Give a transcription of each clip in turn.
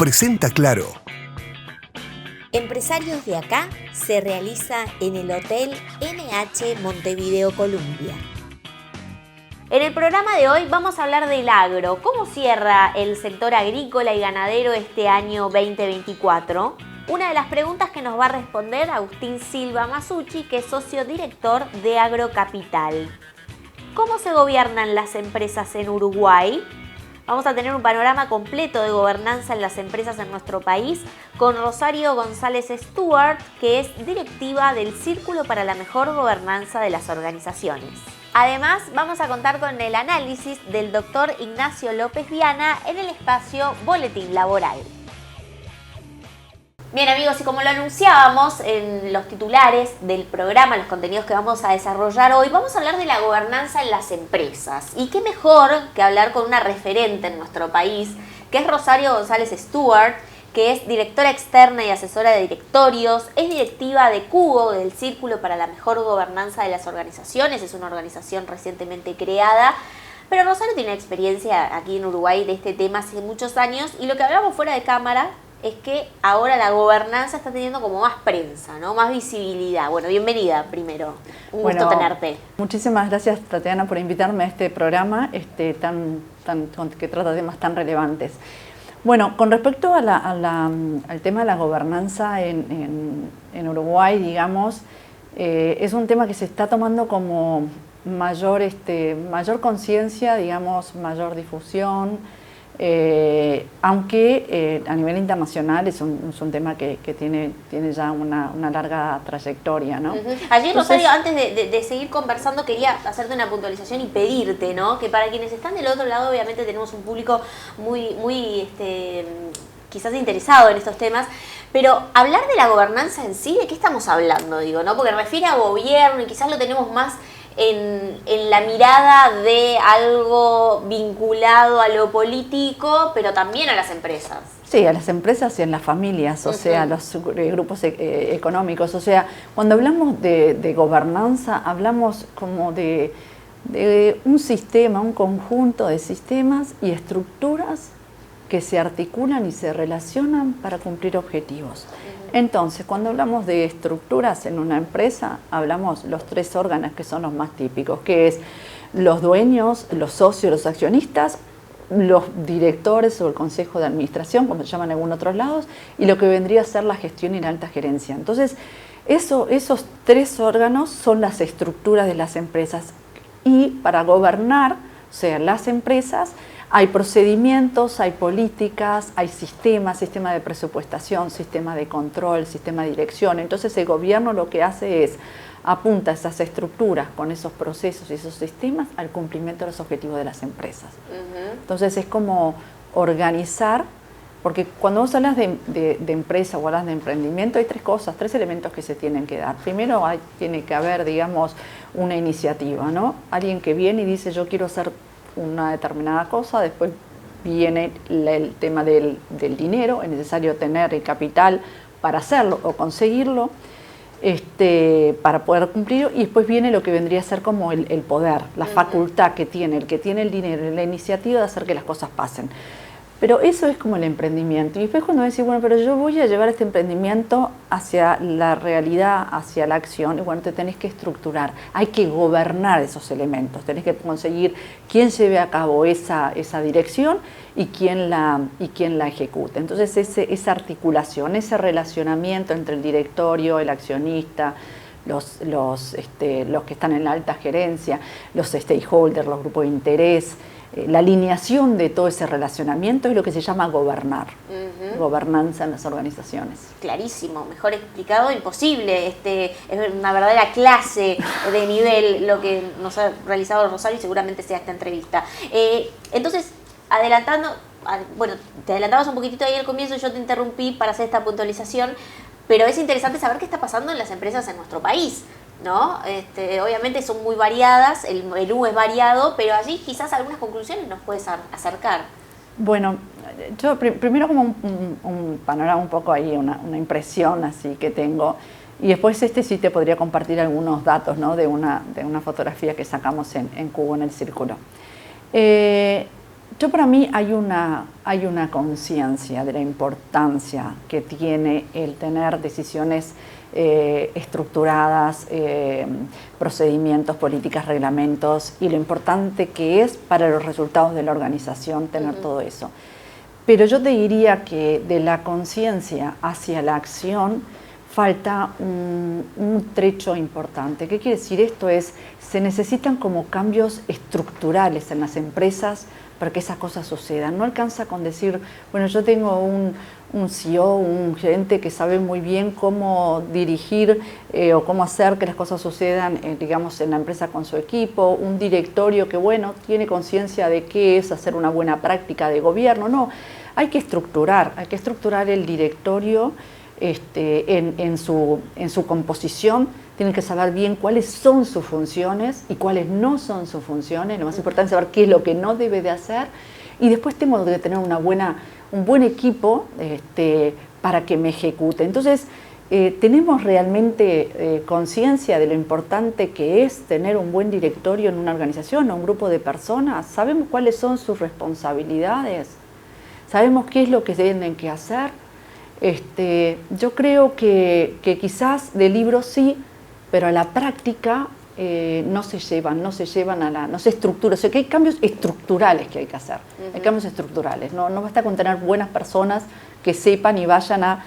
presenta Claro. Empresarios de acá se realiza en el Hotel NH Montevideo Columbia. En el programa de hoy vamos a hablar del agro. ¿Cómo cierra el sector agrícola y ganadero este año 2024? Una de las preguntas que nos va a responder Agustín Silva Masucci, que es socio director de Agrocapital. ¿Cómo se gobiernan las empresas en Uruguay? Vamos a tener un panorama completo de gobernanza en las empresas en nuestro país con Rosario González Stewart, que es directiva del Círculo para la Mejor Gobernanza de las Organizaciones. Además, vamos a contar con el análisis del doctor Ignacio López Viana en el espacio Boletín Laboral. Bien amigos, y como lo anunciábamos en los titulares del programa, los contenidos que vamos a desarrollar hoy, vamos a hablar de la gobernanza en las empresas. Y qué mejor que hablar con una referente en nuestro país, que es Rosario González Stewart, que es directora externa y asesora de directorios, es directiva de CUGO, del Círculo para la Mejor Gobernanza de las Organizaciones, es una organización recientemente creada. Pero Rosario tiene experiencia aquí en Uruguay de este tema hace muchos años, y lo que hablamos fuera de cámara es que ahora la gobernanza está teniendo como más prensa, ¿no? Más visibilidad. Bueno, bienvenida primero. Un gusto tenerte. Muchísimas gracias, Tatiana, por invitarme a este programa que trata temas tan relevantes. Bueno, con respecto al tema de la gobernanza en Uruguay, digamos, es un tema que se está tomando como mayor conciencia, digamos, mayor difusión. Aunque a nivel internacional es un tema que tiene ya una larga trayectoria, ¿no? Allí, Rosario, antes de seguir conversando, quería hacerte una puntualización y pedirte, ¿no? Que para quienes están del otro lado, obviamente tenemos un público muy quizás interesado en estos temas, pero hablar de la gobernanza en sí, ¿de qué estamos hablando? Digo, ¿no? Porque refiere a gobierno y quizás lo tenemos más en la mirada de algo vinculado a lo político, pero también a las empresas. Sí, a las empresas y en las familias, o sea, a los grupos económicos. O sea, cuando hablamos de gobernanza, hablamos como de un sistema, un conjunto de sistemas y estructuras que se articulan y se relacionan para cumplir objetivos. Entonces, cuando hablamos de estructuras en una empresa, hablamos los tres órganos que son los más típicos, que es los dueños, los socios, los accionistas, los directores o el consejo de administración, como se llama en algunos otros lados, y lo que vendría a ser la gestión y la alta gerencia. Entonces, esos tres órganos son las estructuras de las empresas. Y para gobernar, o sea, las empresas, hay procedimientos, hay políticas, hay sistema de presupuestación, sistema de control, sistema de dirección. Entonces el gobierno lo que hace es apunta esas estructuras con esos procesos y esos sistemas al cumplimiento de los objetivos de las empresas. Entonces es como organizar, porque cuando vos hablas de empresa o hablas de emprendimiento hay tres elementos que se tienen que dar. Primero tiene que haber, digamos, una iniciativa, ¿no? Alguien que viene y dice yo quiero hacer una determinada cosa, después viene el tema del dinero, es necesario tener el capital para hacerlo o conseguirlo, para poder cumplirlo, y después viene lo que vendría a ser como el poder, la facultad que tiene el dinero, la iniciativa de hacer que las cosas pasen. Pero eso es como el emprendimiento. Y después cuando decís, bueno, pero yo voy a llevar este emprendimiento hacia la realidad, hacia la acción, y bueno, te tenés que estructurar. Hay que gobernar esos elementos. Tenés que conseguir quién lleve a cabo esa dirección y quién la ejecute. Entonces esa articulación, ese relacionamiento entre el directorio, el accionista, los que están en la alta gerencia, los stakeholders, los grupos de interés, la alineación de todo ese relacionamiento es lo que se llama gobernar, gobernanza en las organizaciones. Clarísimo, mejor explicado imposible. Es una verdadera clase de nivel lo que nos ha realizado Rosario y seguramente sea esta entrevista. Entonces, te adelantabas un poquitito ahí al comienzo y yo te interrumpí para hacer esta puntualización, pero es interesante saber qué está pasando en las empresas en nuestro país, ¿no? Obviamente son muy variadas, el menú es variado, pero allí quizás algunas conclusiones nos puedes acercar. Bueno, yo primero como un panorama un poco ahí, una impresión así que tengo, y después sí te podría compartir algunos datos, ¿no? de una fotografía que sacamos en CUGO, en el Círculo. Yo para mí hay una conciencia de la importancia que tiene el tener decisiones estructuradas, procedimientos, políticas, reglamentos, y lo importante que es para los resultados de la organización tener todo eso. Pero yo te diría que de la conciencia hacia la acción falta un trecho importante. ¿Qué quiere decir esto? Se necesitan como cambios estructurales en las empresas para que esas cosas sucedan. No alcanza con decir, bueno, yo tengo un CEO, un gerente que sabe muy bien cómo dirigir o cómo hacer que las cosas sucedan, digamos, en la empresa con su equipo, un directorio que, bueno, tiene conciencia de qué es hacer una buena práctica de gobierno. No, hay que estructurar el directorio en su composición. Tienen que saber bien cuáles son sus funciones y cuáles no son sus funciones. Lo más importante es saber qué es lo que no debe de hacer. Y después tengo que tener un buen equipo para que me ejecute. Entonces, tenemos realmente conciencia de lo importante que es tener un buen directorio en una organización o un grupo de personas. Sabemos cuáles son sus responsabilidades. Sabemos qué es lo que tienen que hacer. Yo creo que quizás de libros sí, pero a la práctica no se estructura. O sea, que hay cambios estructurales que hay que hacer. Hay cambios estructurales. No basta con tener buenas personas que sepan y vayan a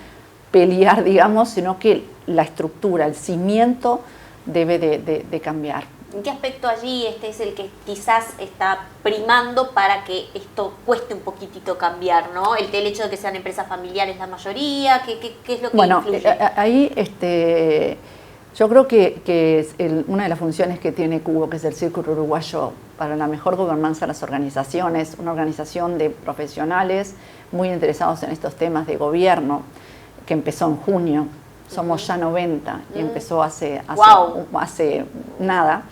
pelear, digamos, sino que la estructura, el cimiento debe de cambiar. ¿En qué aspecto allí es el que quizás está primando para que esto cueste un poquitito cambiar, ¿no? El hecho de que sean empresas familiares la mayoría, ¿qué es lo que influye? Ahí yo creo que una de las funciones que tiene CUBO, que es el Círculo Uruguayo para la Mejor Gobernanza de las Organizaciones, una organización de profesionales muy interesados en estos temas de gobierno, que empezó en junio. Somos ya 90 y empezó hace nada.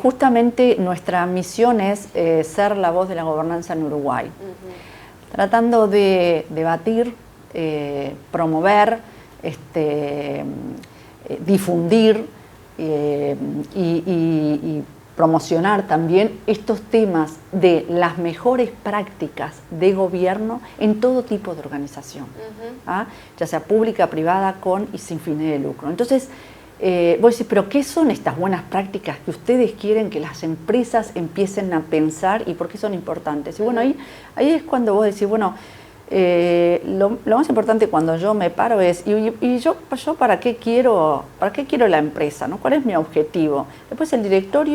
Justamente nuestra misión es ser la voz de la gobernanza en Uruguay, tratando de debatir, promover, difundir y promocionar también estos temas de las mejores prácticas de gobierno en todo tipo de organización, ya sea pública, privada, con y sin fines de lucro. Entonces, vos decís, ¿pero qué son estas buenas prácticas que ustedes quieren que las empresas empiecen a pensar y por qué son importantes? Y bueno, ahí es cuando vos decís, bueno, lo más importante cuando yo me paro es, ¿y yo para qué quiero la empresa? ¿No? ¿Cuál es mi objetivo? Después el director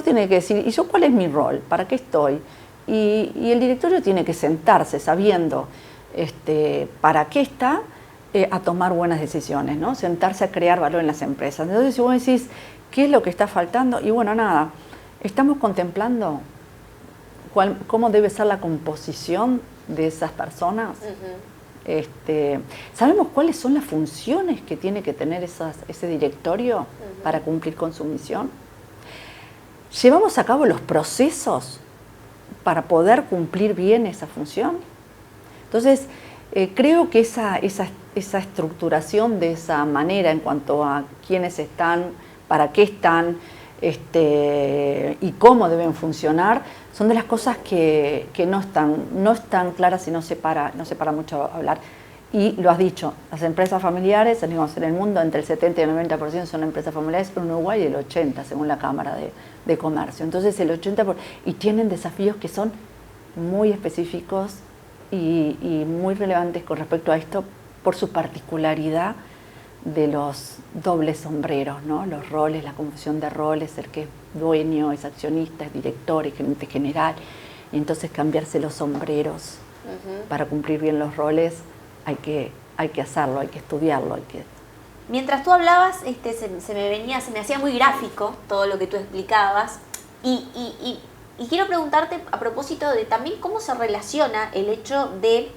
tiene que decir, ¿y yo cuál es mi rol? ¿Para qué estoy? Y el directorio tiene que sentarse sabiendo para qué está, a tomar buenas decisiones, ¿no? Sentarse a crear valor en las empresas. Entonces, si vos decís, ¿qué es lo que está faltando? Y bueno, nada, estamos contemplando cómo debe ser la composición de esas personas. ¿Sabemos cuáles son las funciones que tiene que tener ese directorio para cumplir con su misión? ¿Llevamos a cabo los procesos para poder cumplir bien esa función? Entonces, creo que esa estructuración de esa manera en cuanto a quiénes están, para qué están, y cómo deben funcionar, son de las cosas que no están claras y no se para mucho hablar. Y lo has dicho, las empresas familiares, digamos, en el mundo entre el 70 y el 90% son empresas familiares, en Uruguay el 80% según la Cámara de Comercio. Entonces el 80% y tienen desafíos que son muy específicos y muy relevantes con respecto a esto por su particularidad de los dobles sombreros, ¿no? Los roles, la confusión de roles, el que es dueño, es accionista, es director, es gerente general, y entonces cambiarse los sombreros para cumplir bien los roles, hay que hacerlo, hay que estudiarlo, Mientras tú hablabas, se me hacía muy gráfico todo lo que tú explicabas y quiero preguntarte a propósito de también cómo se relaciona el hecho de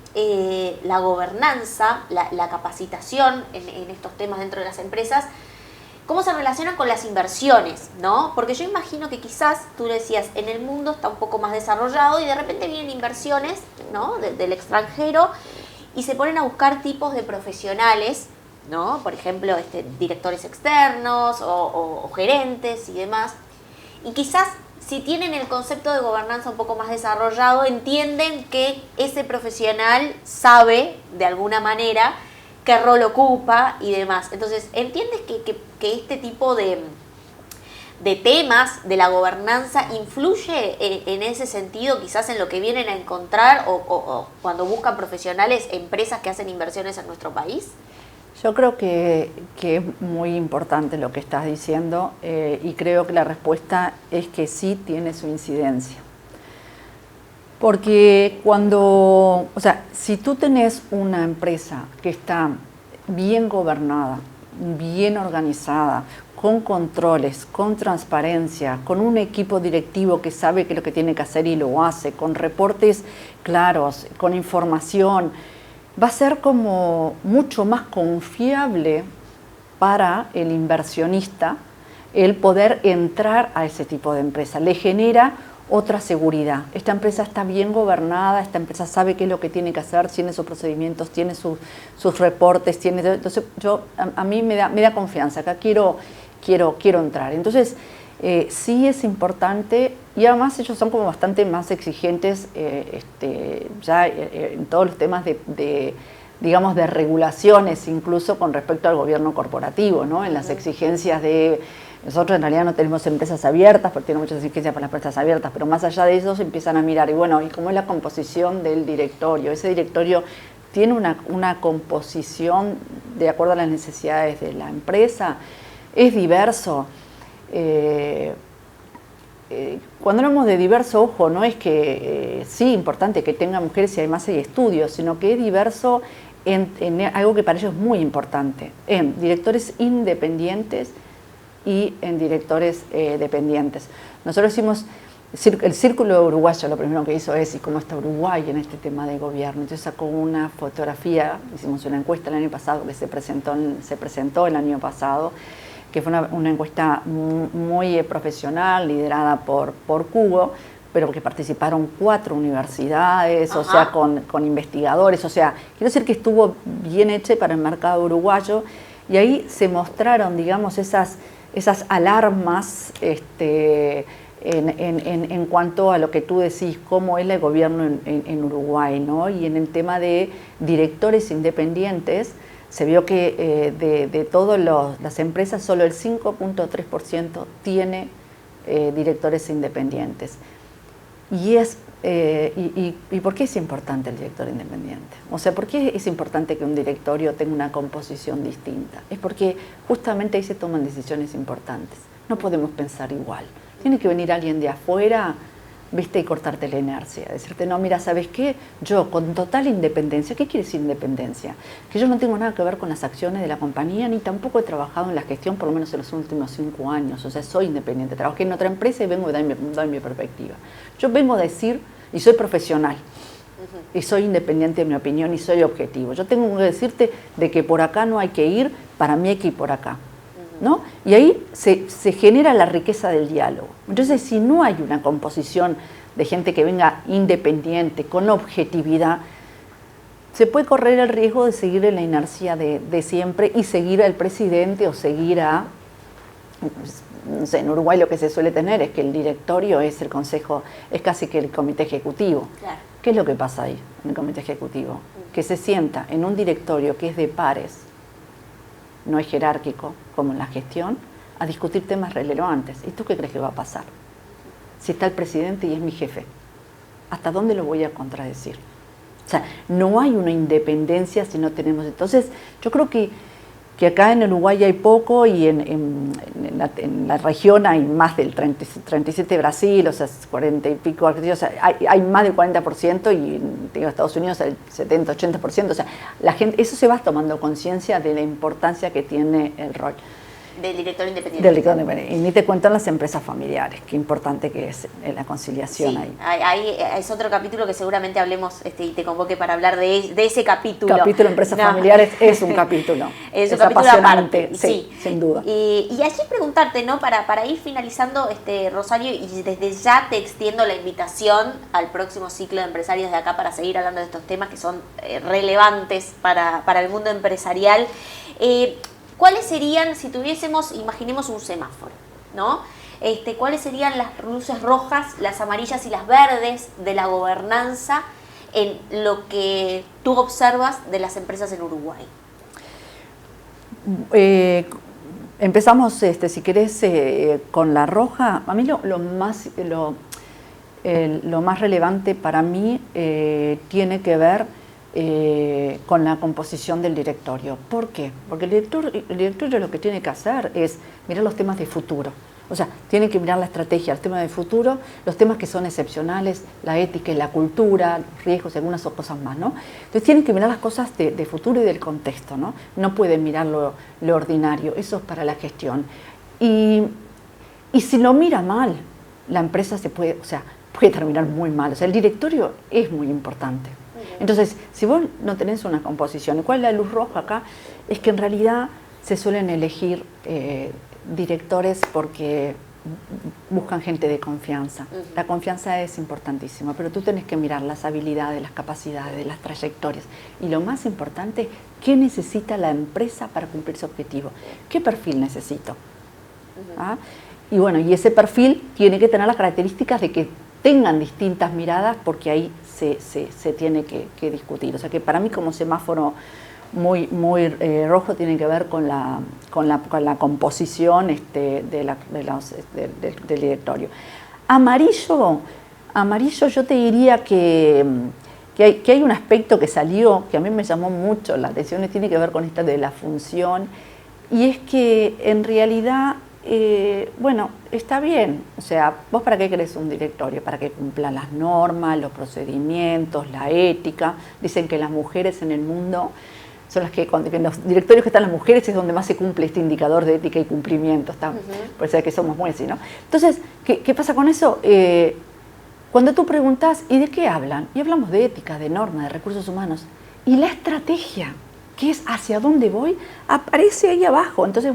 la gobernanza, la capacitación en estos temas dentro de las empresas, cómo se relaciona con las inversiones, ¿no? Porque yo imagino que quizás, tú decías, en el mundo está un poco más desarrollado y de repente vienen inversiones, ¿no? del extranjero y se ponen a buscar tipos de profesionales, ¿no? Por ejemplo, directores externos o gerentes y demás, y quizás si tienen el concepto de gobernanza un poco más desarrollado, entienden que ese profesional sabe, de alguna manera, qué rol ocupa y demás. Entonces, ¿entiendes que este tipo de temas de la gobernanza influye en ese sentido, quizás en lo que vienen a encontrar o cuando buscan profesionales, empresas que hacen inversiones en nuestro país? Yo creo que es muy importante lo que estás diciendo y creo que la respuesta es que sí tiene su incidencia. Porque si tú tenés una empresa que está bien gobernada, bien organizada, con controles, con transparencia, con un equipo directivo que sabe qué es lo que tiene que hacer y lo hace, con reportes claros, con información, va a ser como mucho más confiable para el inversionista el poder entrar a ese tipo de empresa. Le genera otra seguridad. Esta empresa está bien gobernada, esta empresa sabe qué es lo que tiene que hacer, tiene sus procedimientos, tiene sus reportes, entonces a mí me da confianza, acá quiero entrar. Entonces sí es importante y además ellos son como bastante más exigentes ya en todos los temas digamos de regulaciones, incluso con respecto al gobierno corporativo, ¿no? En las exigencias de... Nosotros en realidad no tenemos empresas abiertas, porque tienen muchas exigencias para las empresas abiertas, pero más allá de eso se empiezan a mirar, y bueno, ¿y cómo es la composición del directorio? Ese directorio tiene una composición de acuerdo a las necesidades de la empresa, es diverso. Cuando hablamos de diverso, ojo, no es que sí, importante que tenga mujeres y además hay estudios, sino que es diverso en algo que para ellos es muy importante, en directores independientes y en directores dependientes. Nosotros hicimos el Círculo Uruguayo, lo primero que hizo es, ¿y cómo está Uruguay en este tema de gobierno? Entonces sacó una fotografía, hicimos una encuesta el año pasado que se presentó el año pasado, que fue una encuesta muy profesional, liderada por Cubo, pero que participaron 4 universidades, o sea, con investigadores, o sea, quiero decir que estuvo bien hecha para el mercado uruguayo, y ahí se mostraron, digamos, esas alarmas en cuanto a lo que tú decís, cómo es el gobierno en Uruguay, ¿no? Y en el tema de directores independientes, se vio que de todas las empresas, solo el 5.3% tiene directores independientes. ¿Y por qué es importante el director independiente? O sea, ¿por qué es importante que un directorio tenga una composición distinta? Es porque justamente ahí se toman decisiones importantes. No podemos pensar igual. Tiene que venir alguien de afuera, ¿viste? Y cortarte la inercia. Decirte, no, mira, ¿sabes qué? Yo, con total independencia, ¿qué quiere decir independencia? Que yo no tengo nada que ver con las acciones de la compañía, ni tampoco he trabajado en la gestión, por lo menos en los últimos 5 años. O sea, soy independiente. Trabajé en otra empresa y vengo a dar mi perspectiva. Yo vengo a decir, y soy profesional, y soy independiente de mi opinión, y soy objetivo. Yo tengo que decirte de que por acá no hay que ir, para mí hay que ir por acá, ¿no? Y ahí se genera la riqueza del diálogo. Entonces, si no hay una composición de gente que venga independiente, con objetividad, se puede correr el riesgo de seguir en la inercia de siempre y seguir al presidente o seguir a... No sé, en Uruguay lo que se suele tener es que el directorio es el consejo, es casi que el comité ejecutivo. Claro. ¿Qué es lo que pasa ahí en el comité ejecutivo? Que se sienta en un directorio que es de pares, no es jerárquico como en la gestión, a discutir temas relevantes. ¿Y tú qué crees que va a pasar? Si está el presidente y es mi jefe, ¿hasta dónde lo voy a contradecir? O sea, no hay una independencia si no tenemos... Entonces, yo creo que acá en Uruguay hay poco y en la región hay más del 37 Brasil, o sea, 40 y pico, o sea, hay más del 40% y en Estados Unidos el 70-80%, o sea, la gente, eso se va tomando conciencia de la importancia que tiene el rol. Del director independiente. Del director independiente. Y ni te cuento en las empresas familiares, qué importante que es la conciliación sí, ahí. Ahí es otro capítulo que seguramente hablemos y te convoque para hablar de ese capítulo. Capítulo empresas familiares es un capítulo. Es un capítulo aparte. Sí, sin duda. Y allí preguntarte, ¿no? Para ir finalizando, Rosario, y desde ya te extiendo la invitación al próximo ciclo de empresarios de acá para seguir hablando de estos temas que son relevantes para el mundo empresarial. ¿Cuáles serían, si tuviésemos, imaginemos un semáforo, ¿no? ¿cuáles serían las luces rojas, las amarillas y las verdes de la gobernanza en lo que tú observas de las empresas en Uruguay? Empezamos, si querés, con la roja. A mí lo más relevante para mí tiene que ver con la composición del directorio. ¿Por qué? Porque el directorio lo que tiene que hacer es mirar los temas de futuro. O sea, tiene que mirar la estrategia, los temas de futuro, los temas que son excepcionales, la ética y la cultura, los riesgos y algunas cosas más, ¿no? Entonces tienen que mirar las cosas de futuro y del contexto, ¿no? No pueden mirar lo ordinario, eso es para la gestión. Y si lo mira mal, la empresa puede terminar muy mal. O sea, el directorio es muy importante. Entonces, si vos no tenés una composición, ¿y cuál es la luz roja acá? Es que en realidad se suelen elegir directores porque buscan gente de confianza. La confianza es importantísima, pero tú tenés que mirar las habilidades, las capacidades, las trayectorias. Y lo más importante, ¿qué necesita la empresa para cumplir su objetivo? ¿Qué perfil necesito? ¿Ah? Y bueno, y ese perfil tiene que tener las características de que tengan distintas miradas, porque ahí se tiene que discutir. O sea que para mí como semáforo muy rojo tiene que ver con la composición del directorio. Amarillo yo te diría que hay un aspecto que salió, que a mí me llamó mucho la atención, y tiene que ver con esta de la función, y es que en realidad, está bien. O sea, ¿vos para qué querés un directorio? Para que cumpla las normas, los procedimientos, la ética. Dicen que las mujeres en el mundo son las que, en los directorios que están las mujeres es donde más se cumple este indicador de ética y cumplimiento. Por eso es que somos muy así, ¿no? Entonces, ¿qué pasa con eso? Cuando tú preguntas, ¿y de qué hablan? Y hablamos de ética, de normas, de recursos humanos. Y la estrategia, que es hacia dónde voy, aparece ahí abajo. Entonces,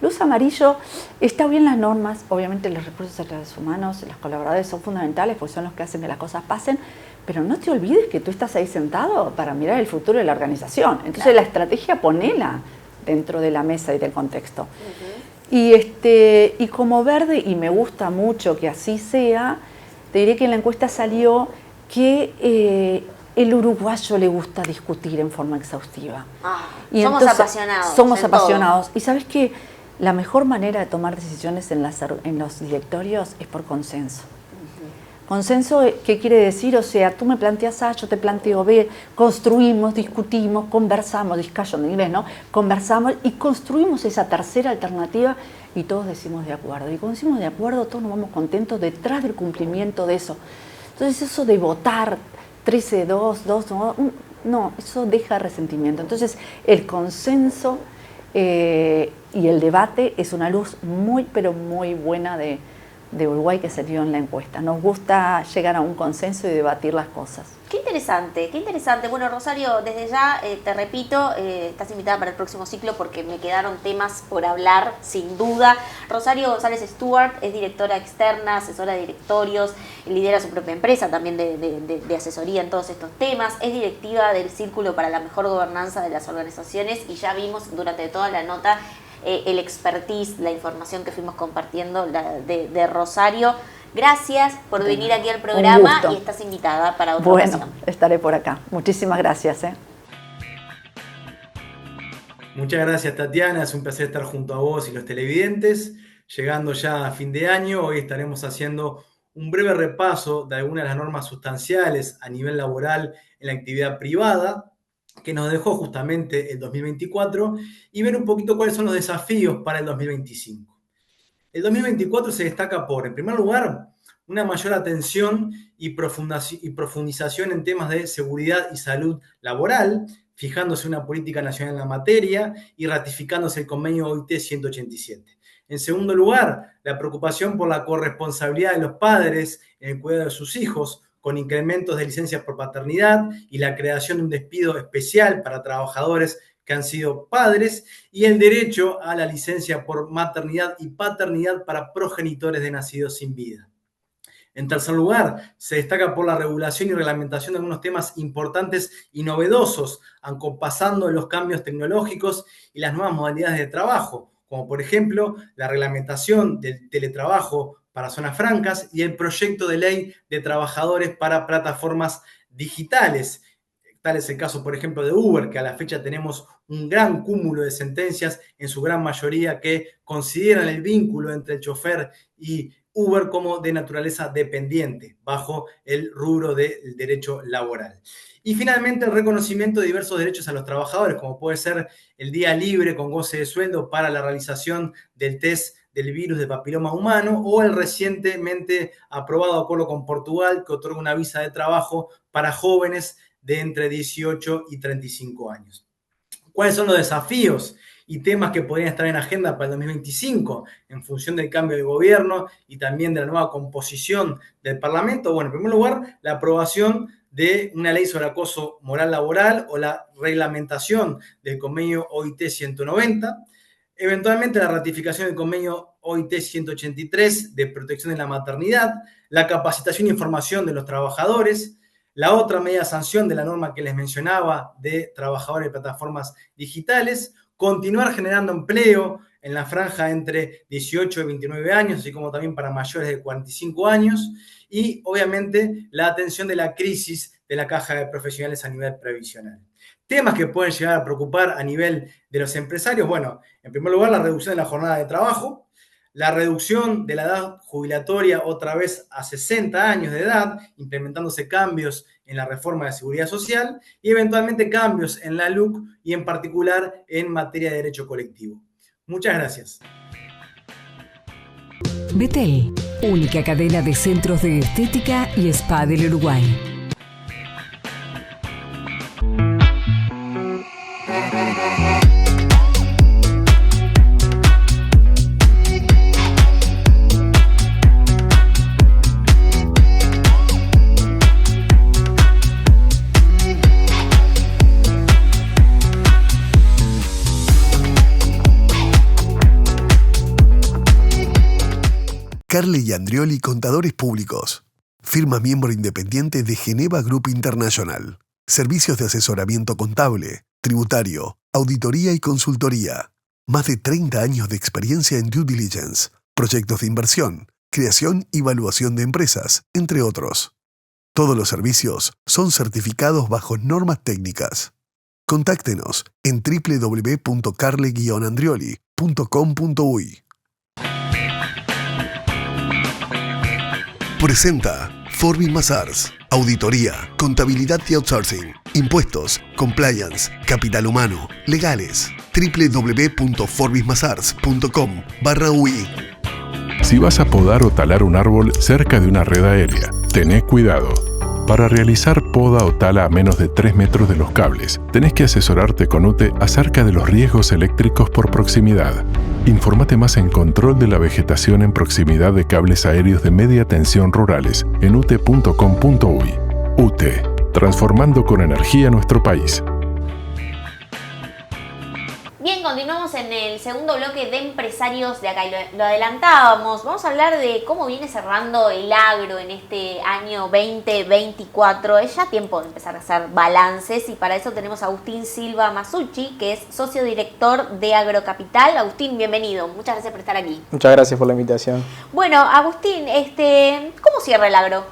luz amarillo, está bien las normas, obviamente los recursos humanos, los colaboradores son fundamentales porque son los que hacen que las cosas pasen, pero no te olvides que tú estás ahí sentado para mirar el futuro de la organización. Entonces claro, la estrategia ponela dentro de la mesa y del contexto. Y como verde, y me gusta mucho que así sea, te diré que en la encuesta salió que el uruguayo le gusta discutir en forma exhaustiva. Somos apasionados. Somos apasionados. Y ¿sabes qué? La mejor manera de tomar decisiones en los directorios es por consenso. Consenso, ¿qué quiere decir? O sea, tú me planteas A, yo te planteo B, construimos, discutimos, conversamos, discussion en inglés, ¿no? Conversamos y construimos esa tercera alternativa y todos decimos de acuerdo. Y cuando decimos de acuerdo, todos nos vamos contentos detrás del cumplimiento de eso. Entonces, eso de votar 13-2, no, eso deja resentimiento. Entonces, el consenso y el debate es una luz muy, pero muy buena de Uruguay que salió en la encuesta. Nos gusta llegar a un consenso y debatir las cosas. Qué interesante, qué interesante. Bueno, Rosario, desde ya te repito, estás invitada para el próximo ciclo porque me quedaron temas por hablar, sin duda. Rosario González Stuart es directora externa, asesora de directorios, lidera su propia empresa también de asesoría en todos estos temas, es directiva del Círculo para la Mejor Gobernanza de las Organizaciones y ya vimos durante toda la nota el expertise, la información que fuimos compartiendo de Rosario. Gracias por venir aquí al programa y estás invitada para otra ocasión. Bueno, estaré por acá. Muchísimas gracias. Muchas gracias, Tatiana. Es un placer estar junto a vos y los televidentes. Llegando ya a fin de año, hoy estaremos haciendo un breve repaso de algunas de las normas sustanciales a nivel laboral en la actividad privada que nos dejó justamente el 2024 y ver un poquito cuáles son los desafíos para el 2025. El 2024 se destaca por, en primer lugar, una mayor atención y profundización en temas de seguridad y salud laboral, fijándose una política nacional en la materia y ratificándose el convenio OIT 187. En segundo lugar, la preocupación por la corresponsabilidad de los padres en el cuidado de sus hijos, con incrementos de licencias por paternidad y la creación de un despido especial para trabajadores que han sido padres, y el derecho a la licencia por maternidad y paternidad para progenitores de nacidos sin vida. En tercer lugar, se destaca por la regulación y reglamentación de algunos temas importantes y novedosos, acompasando los cambios tecnológicos y las nuevas modalidades de trabajo, como por ejemplo la reglamentación del teletrabajo para zonas francas y el proyecto de ley de trabajadores para plataformas digitales. Tal es el caso, por ejemplo, de Uber, que a la fecha tenemos un gran cúmulo de sentencias, en su gran mayoría, que consideran el vínculo entre el chofer y Uber como de naturaleza dependiente, bajo el rubro del derecho laboral. Y finalmente, el reconocimiento de diversos derechos a los trabajadores, como puede ser el día libre con goce de sueldo para la realización del test del virus de papiloma humano, o el recientemente aprobado acuerdo con Portugal que otorga una visa de trabajo para jóvenes de entre 18 y 35 años. ¿Cuáles son los desafíos y temas que podrían estar en agenda para el 2025 en función del cambio de gobierno y también de la nueva composición del Parlamento? Bueno, en primer lugar, la aprobación de una ley sobre acoso moral laboral o la reglamentación del convenio OIT 190, eventualmente la ratificación del convenio OIT 183 de protección de la maternidad, la capacitación e información de los trabajadores, la otra media sanción de la norma que les mencionaba de trabajadores de plataformas digitales, continuar generando empleo en la franja entre 18 y 29 años, así como también para mayores de 45 años, y obviamente la atención de la crisis de la caja de profesionales a nivel previsional. Temas que pueden llegar a preocupar a nivel de los empresarios, bueno, en primer lugar la reducción de la jornada de trabajo, la reducción de la edad jubilatoria otra vez a 60 años de edad, implementándose cambios en la reforma de seguridad social y eventualmente cambios en la LUC y en particular en materia de derecho colectivo. Muchas gracias. Betel, única cadena de centros de estética y spa del Uruguay. Carle y Andrioli Contadores Públicos. Firma miembro independiente de Geneva Group International. Servicios de asesoramiento contable, tributario, auditoría y consultoría. Más de 30 años de experiencia en due diligence, proyectos de inversión, creación y evaluación de empresas, entre otros. Todos los servicios son certificados bajo normas técnicas. Contáctenos en www.carle-andrioli.com.uy. Presenta Forbis Mazars. Auditoría, contabilidad y outsourcing, impuestos, compliance, capital humano, legales. www.forbismazars.com/UI. Si vas a podar o talar un árbol cerca de una red aérea, tenés cuidado. Para realizar poda o tala a menos de 3 metros de los cables, tenés que asesorarte con UTE acerca de los riesgos eléctricos por proximidad. Infórmate más en Control de la Vegetación en Proximidad de Cables Aéreos de Media Tensión Rurales en ute.com.uy. UTE, transformando con energía nuestro país. Bien, continuamos en el segundo bloque de empresarios de acá y lo adelantábamos. Vamos a hablar de cómo viene cerrando el agro en este año 2024. Es ya tiempo de empezar a hacer balances y para eso tenemos a Agustín Silva Masucci, que es socio director de Agrocapital. Agustín, bienvenido. Muchas gracias por estar aquí. Muchas gracias por la invitación. Bueno, Agustín, ¿cómo cierra el agro?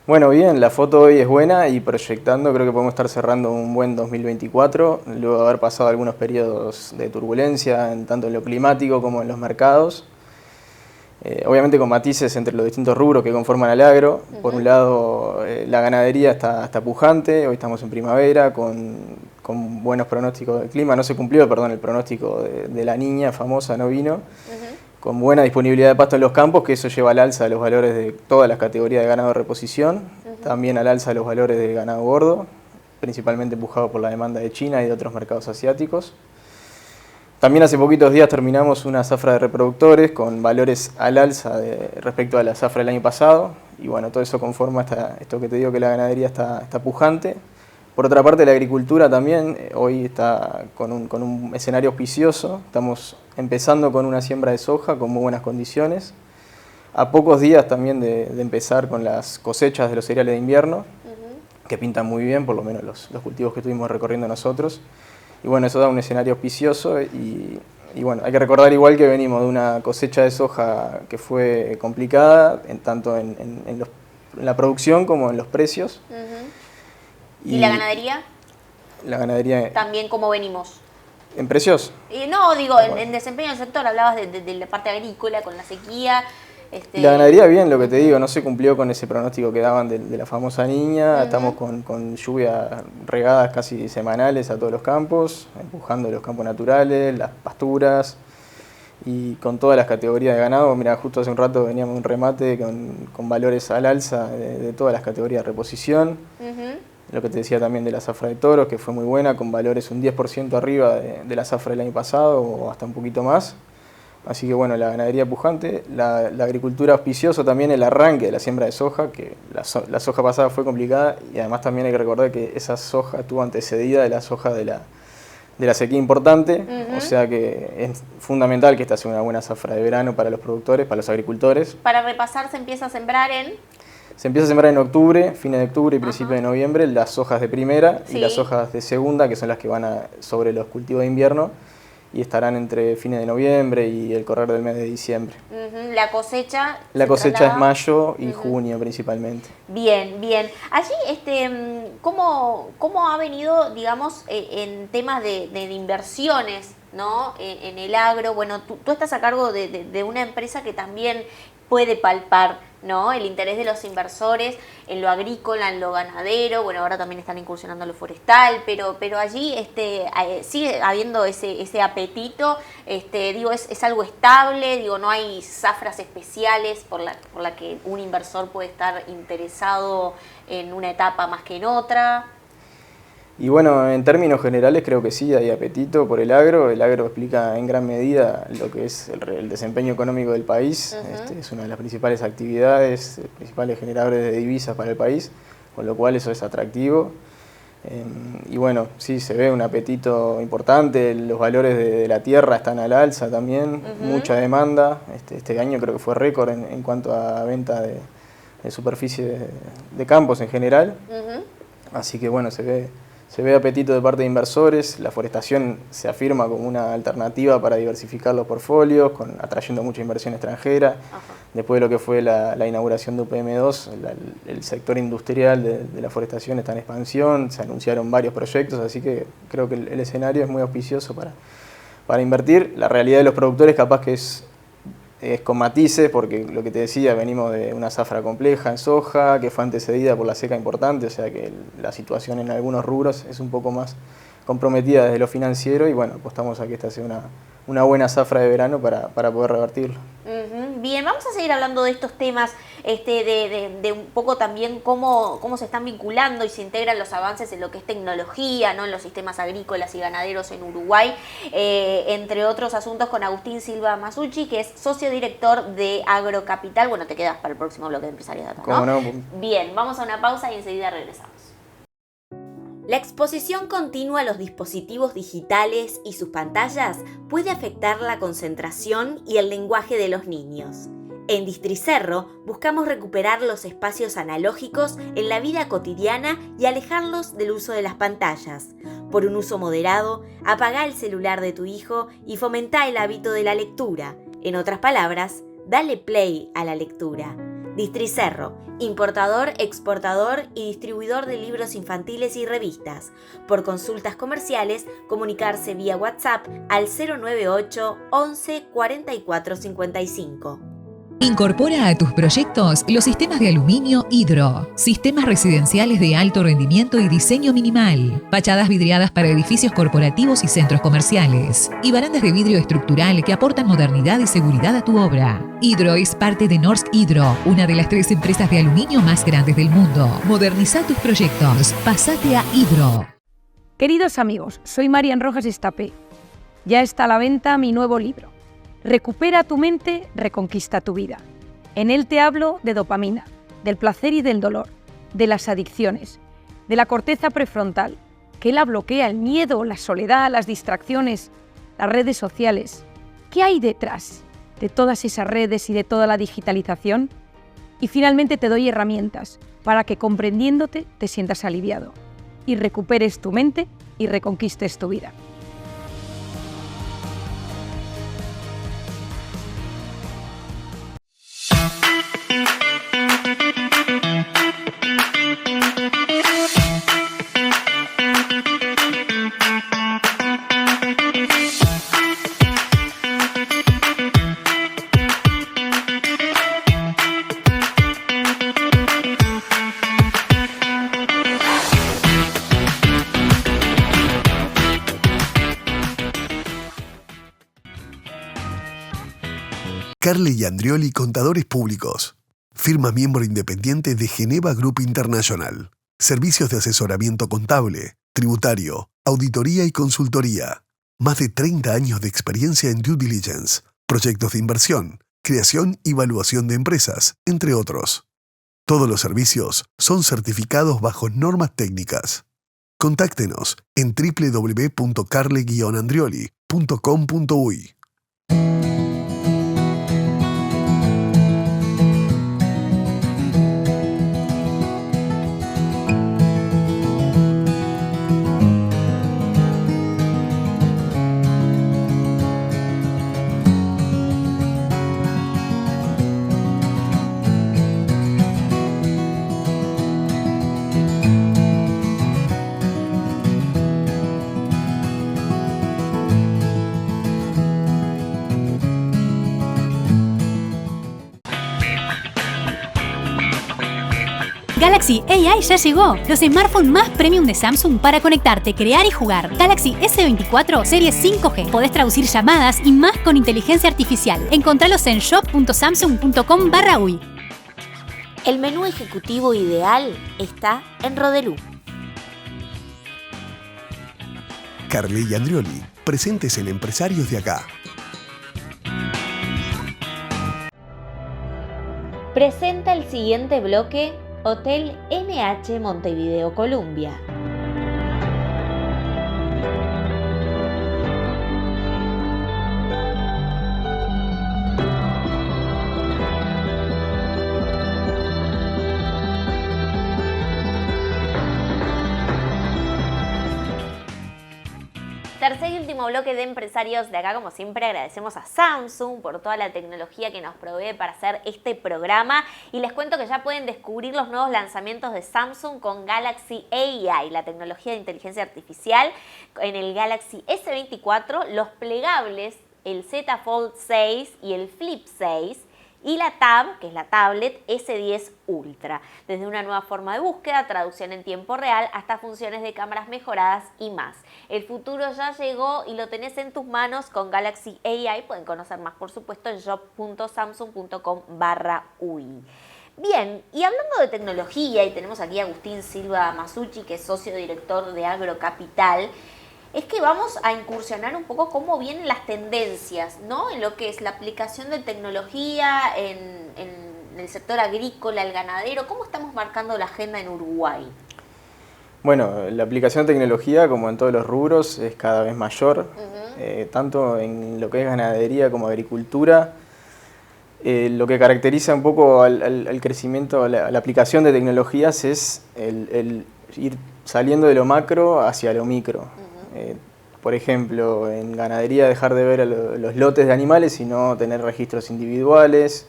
Bueno, bien, la foto hoy es buena y proyectando creo que podemos estar cerrando un buen 2024, luego de haber pasado algunos periodos de turbulencia, tanto en lo climático como en los mercados. Obviamente con matices entre los distintos rubros que conforman el agro. Por un lado, la ganadería está pujante, hoy estamos en primavera con buenos pronósticos del clima. No se cumplió, el pronóstico de la niña famosa, no vino. Con buena disponibilidad de pasto en los campos, que eso lleva al alza de los valores de todas las categorías de ganado de reposición, también al alza de los valores de ganado gordo, principalmente empujado por la demanda de China y de otros mercados asiáticos. También hace poquitos días terminamos una zafra de reproductores con valores al alza respecto a la zafra del año pasado, y bueno, todo eso conforma esto que te digo que la ganadería está pujante. Por otra parte, la agricultura también hoy está con un escenario auspicioso. Estamos empezando con una siembra de soja con muy buenas condiciones. A pocos días también de empezar con las cosechas de los cereales de invierno, que pintan muy bien, por lo menos los cultivos que estuvimos recorriendo nosotros. Y bueno, eso da un escenario auspicioso y Y bueno, hay que recordar igual que venimos de una cosecha de soja que fue complicada, tanto en la producción como en los precios. ¿Y la ganadería? La ganadería... También, ¿cómo venimos? ¿En precios? No, digo, Bueno. en desempeño del sector, hablabas de la parte agrícola, con la sequía. La ganadería bien, lo que te digo, no se cumplió con ese pronóstico que daban de la famosa niña. Estamos con lluvias regadas casi semanales a todos los campos, empujando los campos naturales, las pasturas y con todas las categorías de ganado. Mira, justo hace un rato veníamos de un remate con valores al alza de todas las categorías de reposición. Lo que te decía también de la zafra de toros, que fue muy buena, con valores un 10% arriba de la zafra del año pasado o hasta un poquito más. Así que bueno, la ganadería pujante, la agricultura auspiciosa también, el arranque de la siembra de soja, que la soja pasada fue complicada y además también hay que recordar que esa soja estuvo antecedida de la soja de la sequía importante, o sea que es fundamental que esta sea una buena zafra de verano para los productores, para los agricultores. Para repasar, se empieza a sembrar Se empieza a sembrar en octubre, fines de octubre y principios de noviembre, las hojas de primera y las hojas de segunda, que son las que van sobre los cultivos de invierno, y estarán entre fines de noviembre y el correr del mes de diciembre. La cosecha... La cosecha es mayo y junio principalmente. Bien, bien. Allí, ¿cómo ha venido, digamos, en temas de inversiones, ¿no? En el agro? Bueno, tú estás a cargo de una empresa que también puede palpar, ¿no?, el interés de los inversores en lo agrícola, en lo ganadero. Bueno, ahora también están incursionando en lo forestal, pero allí sigue habiendo ese apetito. Digo, es algo estable, digo, no hay zafras especiales por la que un inversor puede estar interesado en una etapa más que en otra. Y bueno, en términos generales creo que sí, hay apetito por el agro. El agro explica en gran medida lo que es el desempeño económico del país. Es una de las principales actividades, principales generadores de divisas para el país, con lo cual eso es atractivo. Y bueno, sí, se ve un apetito importante, los valores de la tierra están al alza también, mucha demanda. Este año creo que fue récord en cuanto a venta de superficie de campos en general. Así que bueno, se ve apetito de parte de inversores. La forestación se afirma como una alternativa para diversificar los portfolios, atrayendo mucha inversión extranjera. Después de lo que fue la inauguración de UPM2, el sector industrial de la forestación está en expansión, se anunciaron varios proyectos, así que creo que el escenario es muy auspicioso para invertir. La realidad de los productores capaz que es con matices, porque lo que te decía, venimos de una zafra compleja en soja, que fue antecedida por la seca importante, o sea que la situación en algunos rubros es un poco más comprometida desde lo financiero y bueno, apostamos a que esta sea una buena zafra de verano para poder revertirlo. Bien, vamos a seguir hablando de estos temas, de un poco también cómo se están vinculando y se integran los avances en lo que es tecnología, ¿no?, en los sistemas agrícolas y ganaderos en Uruguay, entre otros asuntos, con Agustín Silva Masucci, que es socio director de Agrocapital. Bueno, te quedas para el próximo bloque de Empresariado, ¿no? ¿Cómo no? Bien, vamos a una pausa y enseguida regresamos. La exposición continua a los dispositivos digitales y sus pantallas puede afectar la concentración y el lenguaje de los niños. En Districerro buscamos recuperar los espacios analógicos en la vida cotidiana y alejarlos del uso de las pantallas. Por un uso moderado, apagá el celular de tu hijo y fomentá el hábito de la lectura. En otras palabras, dale play a la lectura. Districerro, importador, exportador y distribuidor de libros infantiles y revistas. Por consultas comerciales, comunicarse vía WhatsApp al 098 11 44 55. Incorpora a tus proyectos los sistemas de aluminio Hidro, sistemas residenciales de alto rendimiento y diseño minimal, fachadas vidriadas para edificios corporativos y centros comerciales, y barandas de vidrio estructural que aportan modernidad y seguridad a tu obra. Hidro es parte de Norsk Hydro, una de las 3 empresas de aluminio más grandes del mundo. Moderniza tus proyectos. Pásate a Hidro. Queridos amigos, soy Marian Rojas Estapé. Ya está a la venta mi nuevo libro. Recupera tu mente, reconquista tu vida. En él te hablo de dopamina, del placer y del dolor, de las adicciones, de la corteza prefrontal, que la bloquea el miedo, la soledad, las distracciones, las redes sociales. ¿Qué hay detrás de todas esas redes y de toda la digitalización? Y finalmente te doy herramientas para que comprendiéndote te sientas aliviado y recuperes tu mente y reconquistes tu vida. Carle Andrioli Contadores Públicos. Firma miembro independiente de Geneva Group International. Servicios de asesoramiento contable, tributario, auditoría y consultoría. Más de 30 años de experiencia en due diligence, proyectos de inversión, creación y evaluación de empresas, entre otros. Todos los servicios son certificados bajo normas técnicas. Contáctenos en www.carle-andrioli.com.uy. Galaxy AI ya llegó, los smartphones más premium de Samsung para conectarte, crear y jugar. Galaxy S24 serie 5G. Podés traducir llamadas y más con inteligencia artificial. Encontralos en shop.samsung.com/uy. El menú ejecutivo ideal está en Rodelú. Carle Andrioli, presentes en Empresarios de Acá. Presenta el siguiente bloque Hotel NH Montevideo Columbia. Tercer y último bloque de Empresarios de Acá. Como siempre, agradecemos a Samsung por toda la tecnología que nos provee para hacer este programa. Y les cuento que ya pueden descubrir los nuevos lanzamientos de Samsung con Galaxy AI, la tecnología de inteligencia artificial, en el Galaxy S24, los plegables, el Z Fold 6 y el Flip 6. Y la Tab, que es la tablet S10 Ultra. Desde una nueva forma de búsqueda, traducción en tiempo real, hasta funciones de cámaras mejoradas y más. El futuro ya llegó y lo tenés en tus manos con Galaxy AI. Pueden conocer más, por supuesto, en shop.samsung.com/uy. Bien, y hablando de tecnología, y tenemos aquí a Agustín Silva Masucci, que es socio director de Agrocapital, es que vamos a incursionar un poco cómo vienen las tendencias, ¿no? En lo que es la aplicación de tecnología en el sector agrícola, el ganadero. ¿Cómo estamos marcando la agenda en Uruguay? Bueno, la aplicación de tecnología, como en todos los rubros, es cada vez mayor, tanto en lo que es ganadería como agricultura. Lo que caracteriza un poco al crecimiento, la aplicación de tecnologías es el ir saliendo de lo macro hacia lo micro. Por ejemplo, en ganadería dejar de ver los lotes de animales, sino tener registros individuales,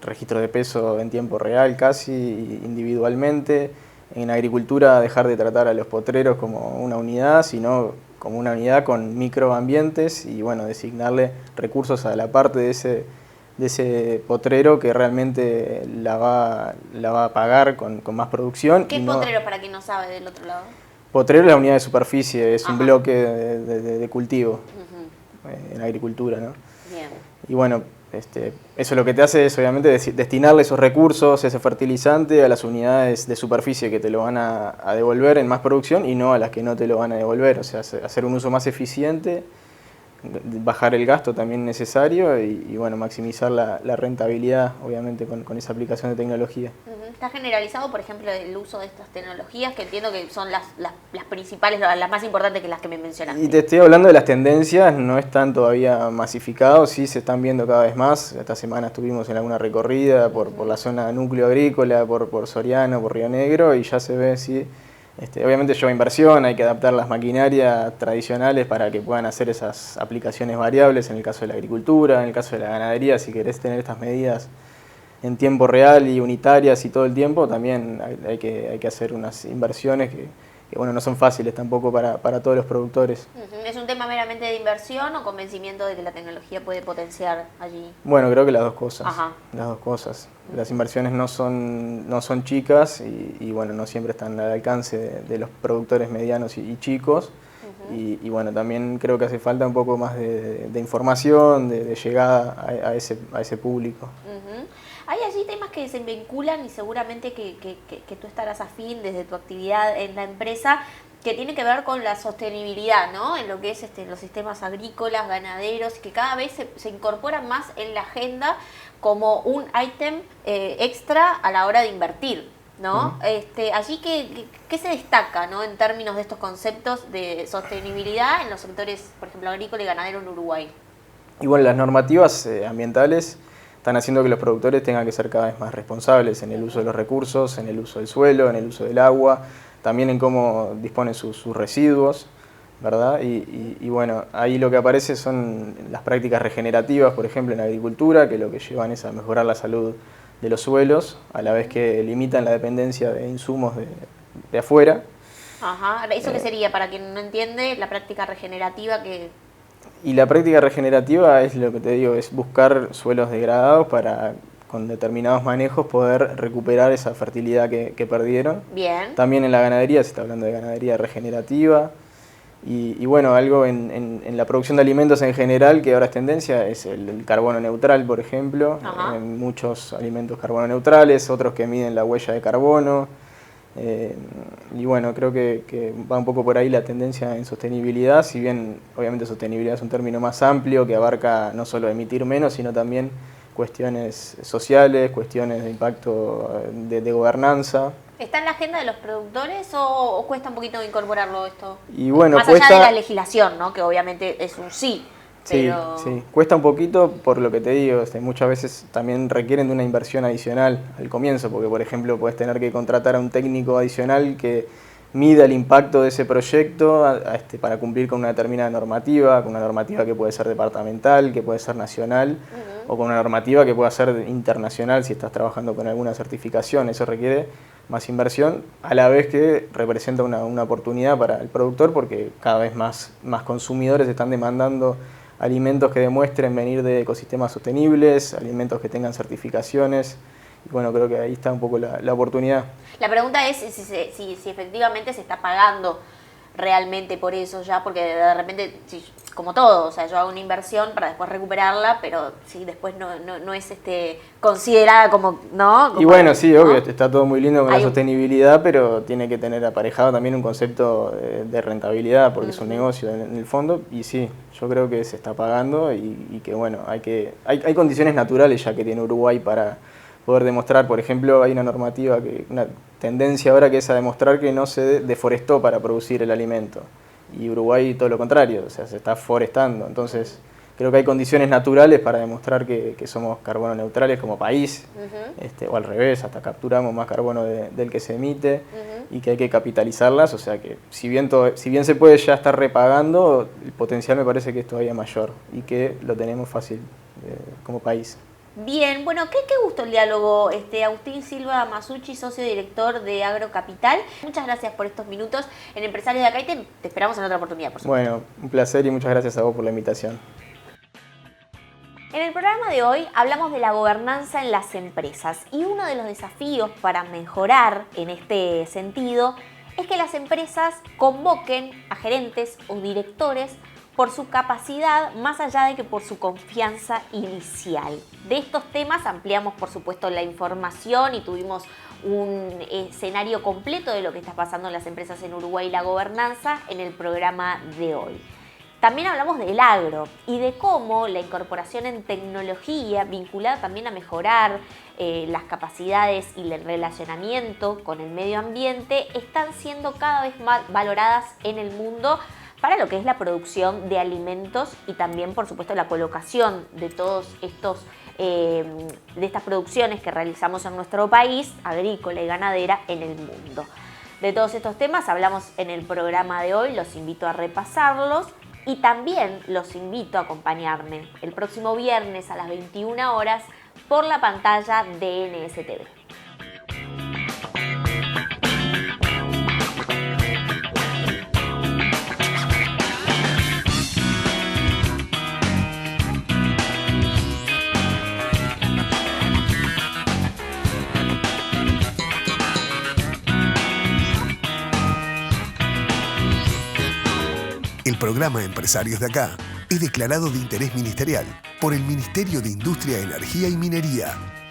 registro de peso en tiempo real casi, individualmente. En agricultura dejar de tratar a los potreros como una unidad, sino como una unidad con microambientes y bueno, designarle recursos a la parte de ese potrero que realmente la va a pagar con más producción. ¿Qué potrero, para quien no sabe, del otro lado? Potrero es la unidad de superficie, es un bloque de cultivo en agricultura, ¿no? Bien. Y bueno, eso lo que te hace es obviamente destinarle esos recursos, ese fertilizante a las unidades de superficie que te lo van a devolver en más producción y no a las que no te lo van a devolver. O sea, hacer un uso más eficiente, bajar el gasto también necesario y bueno, maximizar la rentabilidad obviamente con esa aplicación de tecnología. ¿Está generalizado, por ejemplo, el uso de estas tecnologías, que entiendo que son las principales, las más importantes que las que me mencionaste? Y te estoy hablando de las tendencias, no están todavía masificados, sí se están viendo cada vez más. Esta semana estuvimos en alguna recorrida por la zona núcleo agrícola, por Soriano, por Río Negro, y ya se ve, sí. Obviamente lleva inversión, hay que adaptar las maquinarias tradicionales para que puedan hacer esas aplicaciones variables en el caso de la agricultura, en el caso de la ganadería. Si querés tener estas medidas en tiempo real y unitarias y todo el tiempo, también hay que hacer unas inversiones que bueno, no son fáciles tampoco para todos los productores. ¿Es un tema meramente de inversión o convencimiento de que la tecnología puede potenciar allí? Bueno, creo que las dos cosas. Ajá. Las dos cosas. Las inversiones no son chicas y bueno, no siempre están al alcance de los productores medianos y chicos. Y bueno, también creo que hace falta un poco más de información, de llegada a ese público. Hay allí temas que se vinculan y seguramente que tú estarás afín desde tu actividad en la empresa, que tiene que ver con la sostenibilidad, ¿no? En lo que es los sistemas agrícolas, ganaderos, que cada vez se incorporan más en la agenda como un ítem extra a la hora de invertir, ¿no? Allí ¿qué se destaca, ¿no? En términos de estos conceptos de sostenibilidad en los sectores, por ejemplo, agrícola y ganadero en Uruguay. Y bueno, las normativas ambientales están haciendo que los productores tengan que ser cada vez más responsables en el uso de los recursos, en el uso del suelo, en el uso del agua, también en cómo disponen sus residuos, ¿verdad? Y bueno, ahí lo que aparece son las prácticas regenerativas, por ejemplo, en la agricultura, que lo que llevan es a mejorar la salud de los suelos, a la vez que limitan la dependencia de insumos de afuera. Ajá, ¿eso qué sería? Para quien no entiende, la práctica regenerativa Y la práctica regenerativa es lo que te digo, es buscar suelos degradados para, con determinados manejos, poder recuperar esa fertilidad que perdieron. Bien. También en la ganadería se está hablando de ganadería regenerativa. Y bueno, algo en la producción de alimentos en general, que ahora es tendencia, es el carbono neutral, por ejemplo. En muchos alimentos carbono neutrales, otros que miden la huella de carbono. Y bueno, creo que va un poco por ahí la tendencia en sostenibilidad, si bien obviamente sostenibilidad es un término más amplio que abarca no solo emitir menos, sino también cuestiones sociales, cuestiones de impacto de gobernanza. ¿Está en la agenda de los productores o cuesta un poquito incorporarlo esto? Y bueno, más allá de la legislación, ¿no? Que obviamente es un sí. Pero... Sí, cuesta un poquito por lo que te digo, muchas veces también requieren de una inversión adicional al comienzo, porque por ejemplo puedes tener que contratar a un técnico adicional que mida el impacto de ese proyecto para cumplir con una determinada normativa, con una normativa que puede ser departamental, que puede ser nacional, o con una normativa que pueda ser internacional si estás trabajando con alguna certificación. Eso requiere más inversión, a la vez que representa una oportunidad para el productor, porque cada vez más consumidores están demandando alimentos que demuestren venir de ecosistemas sostenibles, alimentos que tengan certificaciones. Y bueno, creo que ahí está un poco la oportunidad. La pregunta es si efectivamente se está pagando realmente por eso ya, porque de repente, como todo, o sea, yo hago una inversión para después recuperarla, pero si después no es considerada como, ¿no? Como, y bueno, sí, ¿no? Obvio, está todo muy lindo con la sostenibilidad, pero tiene que tener aparejado también un concepto de rentabilidad, porque es un negocio en el fondo, y sí, yo creo que se está pagando y que bueno, hay condiciones naturales ya que tiene Uruguay para poder demostrar. Por ejemplo, hay una normativa, una tendencia ahora que es a demostrar que no se deforestó para producir el alimento. Y Uruguay todo lo contrario, o sea, se está forestando. Entonces, creo que hay condiciones naturales para demostrar que somos carbono neutrales como país, o al revés, hasta capturamos más carbono del que se emite, y que hay que capitalizarlas. O sea que si bien se puede ya estar repagando, el potencial me parece que es todavía mayor y que lo tenemos fácil como país. Bien, bueno, qué gusto el diálogo, Agustín Silva Masucci, socio director de Agrocapital. Muchas gracias por estos minutos en Empresarios de Acá y te esperamos en otra oportunidad, por supuesto. Bueno, un placer y muchas gracias a vos por la invitación. En el programa de hoy hablamos de la gobernanza en las empresas y uno de los desafíos para mejorar en este sentido es que las empresas convoquen a gerentes o directores por su capacidad, más allá de que por su confianza inicial. De estos temas ampliamos, por supuesto, la información y tuvimos un escenario completo de lo que está pasando en las empresas en Uruguay y la gobernanza en el programa de hoy. También hablamos del agro y de cómo la incorporación en tecnología vinculada también a mejorar las capacidades y el relacionamiento con el medio ambiente están siendo cada vez más valoradas en el mundo para lo que es la producción de alimentos y también, por supuesto, la colocación de todos estos de estas producciones que realizamos en nuestro país, agrícola y ganadera, en el mundo. De todos estos temas hablamos en el programa de hoy, los invito a repasarlos y también los invito a acompañarme el próximo viernes a las 21 horas por la pantalla de NSTV. El programa Empresarios de Acá es declarado de interés ministerial por el Ministerio de Industria, Energía y Minería.